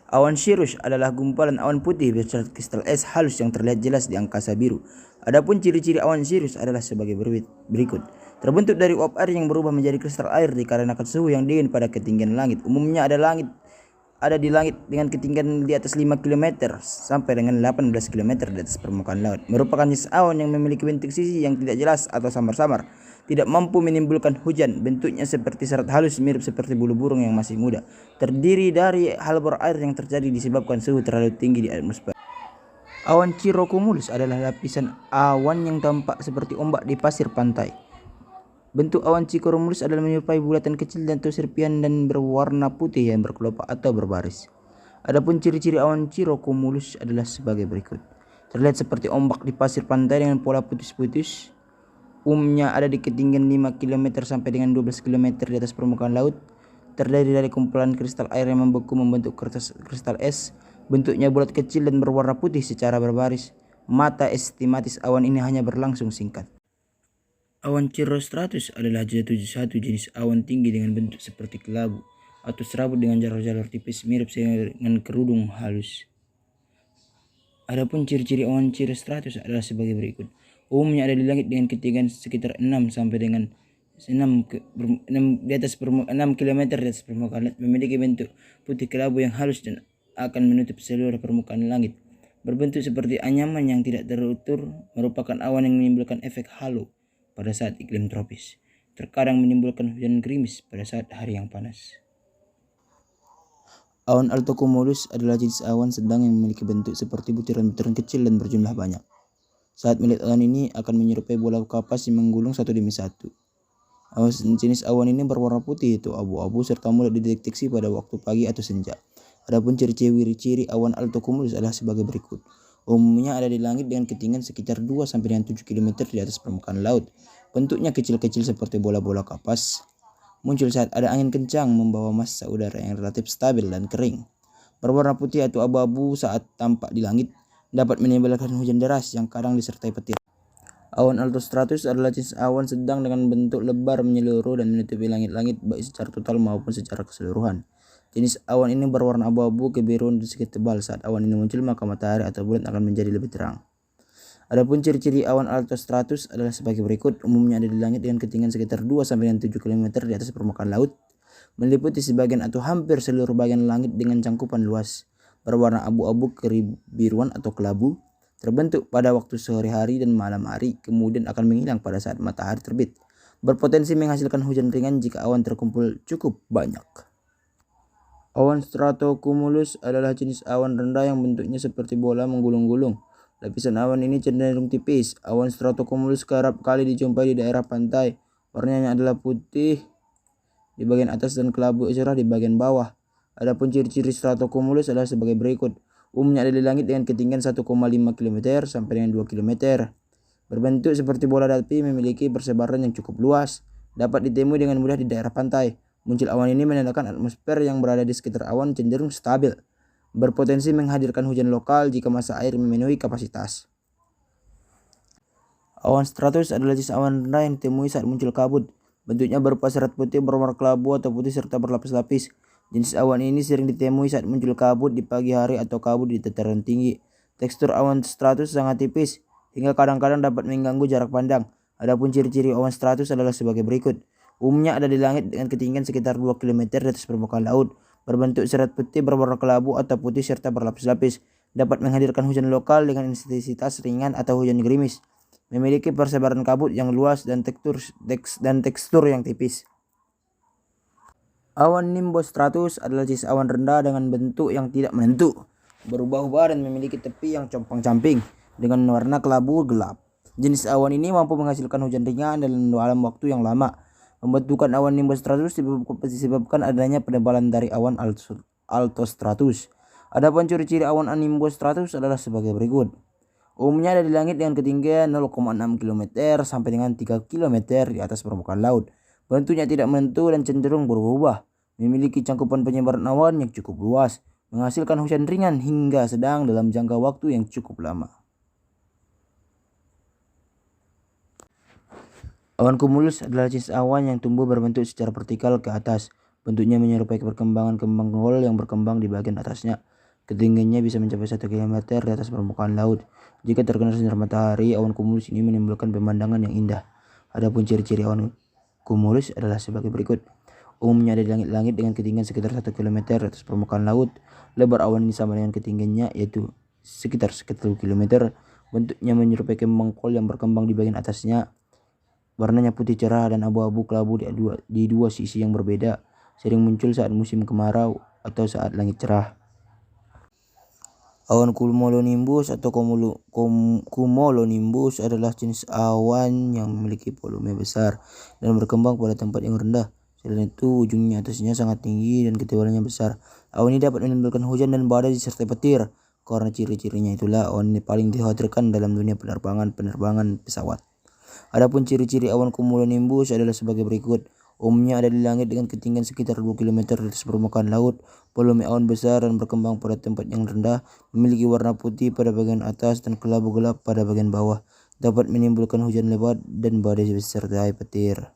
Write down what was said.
Awan cirrus adalah gumpalan awan putih beserta kristal es halus yang terlihat jelas di angkasa biru. Adapun ciri-ciri awan cirrus adalah sebagai berikut. Terbentuk dari uap air yang berubah menjadi kristal air dikarenakan suhu yang dingin pada ketinggian langit. Umumnya ada di langit dengan ketinggian di atas 5 km sampai dengan 18 km di atas permukaan laut. Merupakan jenis awan yang memiliki bentuk sisi yang tidak jelas atau samar-samar. Tidak mampu menimbulkan hujan. Bentuknya seperti serat halus mirip seperti bulu burung yang masih muda. Terdiri dari halbor air yang terjadi disebabkan suhu terlalu tinggi di atmosfer. Awan cirrocumulus adalah lapisan awan yang tampak seperti ombak di pasir pantai. Bentuk awan cirrocumulus adalah menyerupai bulatan kecil atau serpihan dan berwarna putih yang berkelopak atau berbaris. Adapun ciri-ciri awan cirrocumulus adalah sebagai berikut. Terlihat seperti ombak di pasir pantai dengan pola putus-putus. Umumnya ada di ketinggian 5 km sampai dengan 12 km di atas permukaan laut. Terdiri dari kumpulan kristal air yang membeku membentuk kristal es. Bentuknya bulat kecil dan berwarna putih secara berbaris. Mata estimatis awan ini hanya berlangsung singkat. Awan cirrostratus adalah satu jenis awan tinggi dengan bentuk seperti kelabu atau serabut dengan jalur-jalur tipis mirip dengan kerudung halus. Adapun ciri-ciri awan cirrostratus adalah sebagai berikut. Umumnya ada di langit dengan ketinggian sekitar 6 sampai dengan 6 km di atas permukaan langit, memiliki bentuk putih kelabu yang halus dan akan menutup seluruh permukaan langit. Berbentuk seperti anyaman yang tidak terutur, merupakan awan yang menimbulkan efek halo pada saat iklim tropis. Terkadang menimbulkan hujan gerimis pada saat hari yang panas. Awan altocumulus adalah jenis awan sedang yang memiliki bentuk seperti butiran-butiran kecil dan berjumlah banyak. Saat melihat awan ini akan menyerupai bola kapas yang menggulung satu demi satu. Jenis awan ini berwarna putih atau abu-abu serta mudah dideteksi pada waktu pagi atau senja. Adapun ciri-ciri awan altocumulus adalah sebagai berikut. Umumnya ada di langit dengan ketinggian sekitar 2 sampai dengan 7 km di atas permukaan laut. Bentuknya kecil-kecil seperti bola-bola kapas. Muncul saat ada angin kencang membawa massa udara yang relatif stabil dan kering. Berwarna putih atau abu-abu saat tampak di langit. Dapat menimbulkan hujan deras yang kadang disertai petir. Awan altostratus adalah jenis awan sedang dengan bentuk lebar menyeluruh dan menutupi langit-langit baik secara total maupun secara keseluruhan. Jenis awan ini berwarna abu-abu kebiruan dan sedikit tebal. Saat awan ini muncul maka matahari atau bulan akan menjadi lebih terang. Adapun ciri-ciri awan altostratus adalah sebagai berikut. Umumnya ada di langit dengan ketinggian sekitar 2 sampai 7 km di atas permukaan laut, meliputi sebagian atau hampir seluruh bagian langit dengan cangkupan luas. Berwarna abu-abu kebiruan atau kelabu. Terbentuk pada waktu sore hari dan malam hari, kemudian akan menghilang pada saat matahari terbit. Berpotensi menghasilkan hujan ringan jika awan terkumpul cukup banyak. Awan stratocumulus adalah jenis awan rendah yang bentuknya seperti bola menggulung-gulung. Lapisan awan ini cenderung tipis. Awan stratocumulus kerap kali dijumpai di daerah pantai. Warnanya adalah putih di bagian atas dan kelabu cerah di bagian bawah. Adapun ciri-ciri stratocumulus adalah sebagai berikut. Umumnya ada di langit dengan ketinggian 1,5 km sampai dengan 2 km. Berbentuk seperti bola api, memiliki persebaran yang cukup luas. Dapat ditemui dengan mudah di daerah pantai. Muncul awan ini menandakan atmosfer yang berada di sekitar awan cenderung stabil. Berpotensi menghadirkan hujan lokal jika massa air memenuhi kapasitas. Awan stratus adalah jenis awan rendah yang ditemui saat muncul kabut. Bentuknya berupa serat putih berwarna kelabu atau putih serta berlapis-lapis. Jenis awan ini sering ditemui saat muncul kabut di pagi hari atau kabut di dataran tinggi. Tekstur awan stratus sangat tipis, hingga kadang-kadang dapat mengganggu jarak pandang. Adapun ciri-ciri awan stratus adalah sebagai berikut. Umumnya ada di langit dengan ketinggian sekitar 2 km di atas permukaan laut. Berbentuk serat putih berwarna kelabu atau putih serta berlapis-lapis. Dapat menghadirkan hujan lokal dengan intensitas ringan atau hujan gerimis. Memiliki persebaran kabut yang luas dan tekstur yang tipis. Awan nimbostratus adalah jenis awan rendah dengan bentuk yang tidak menentu, berubah-ubah dan memiliki tepi yang compang-camping dengan warna kelabu gelap. Jenis awan ini mampu menghasilkan hujan ringan dalam waktu yang lama. Pembentukan awan nimbostratus disebabkan adanya penebalan dari awan altostratus. Adapun ciri-ciri awan nimbostratus adalah sebagai berikut. Umumnya ada di langit dengan ketinggian 0,6 km sampai dengan 3 km di atas permukaan laut. Bentuknya tidak menentu dan cenderung berubah-ubah. Memiliki cangkupan penyebaran awan yang cukup luas, menghasilkan hujan ringan hingga sedang dalam jangka waktu yang cukup lama. Awan cumulus adalah jenis awan yang tumbuh berbentuk secara vertikal ke atas. Bentuknya menyerupai perkembangan kembang kol yang berkembang di bagian atasnya. Ketinggiannya bisa mencapai 1 km di atas permukaan laut. Jika terkena sinar matahari, awan cumulus ini menimbulkan pemandangan yang indah. Adapun ciri-ciri awan cumulus adalah sebagai berikut. Umumnya ada di langit-langit dengan ketinggian sekitar 1 km di atas permukaan laut. Lebar awan ini sama dengan ketinggiannya, yaitu sekitar 1 km. Bentuknya menyerupai kembang kol yang berkembang di bagian atasnya. Warnanya putih cerah dan abu-abu kelabu di dua sisi yang berbeda. Sering muncul saat musim kemarau atau saat langit cerah. Awan cumulonimbus atau cumulonimbus adalah jenis awan yang memiliki volume besar dan berkembang pada tempat yang rendah. Selain itu, ujungnya atasnya sangat tinggi dan ketebalannya besar. Awan ini dapat menimbulkan hujan dan badai disertai petir. Karena ciri-cirinya itulah awan ini paling dikhawatirkan dalam dunia penerbangan pesawat. Adapun ciri-ciri awan cumulonimbus adalah sebagai berikut. Umumnya ada di langit dengan ketinggian sekitar 2 km di atas permukaan laut. Volume awan besar dan berkembang pada tempat yang rendah. Memiliki warna putih pada bagian atas dan kelabu gelap pada bagian bawah. Dapat menimbulkan hujan lebat dan badai disertai petir.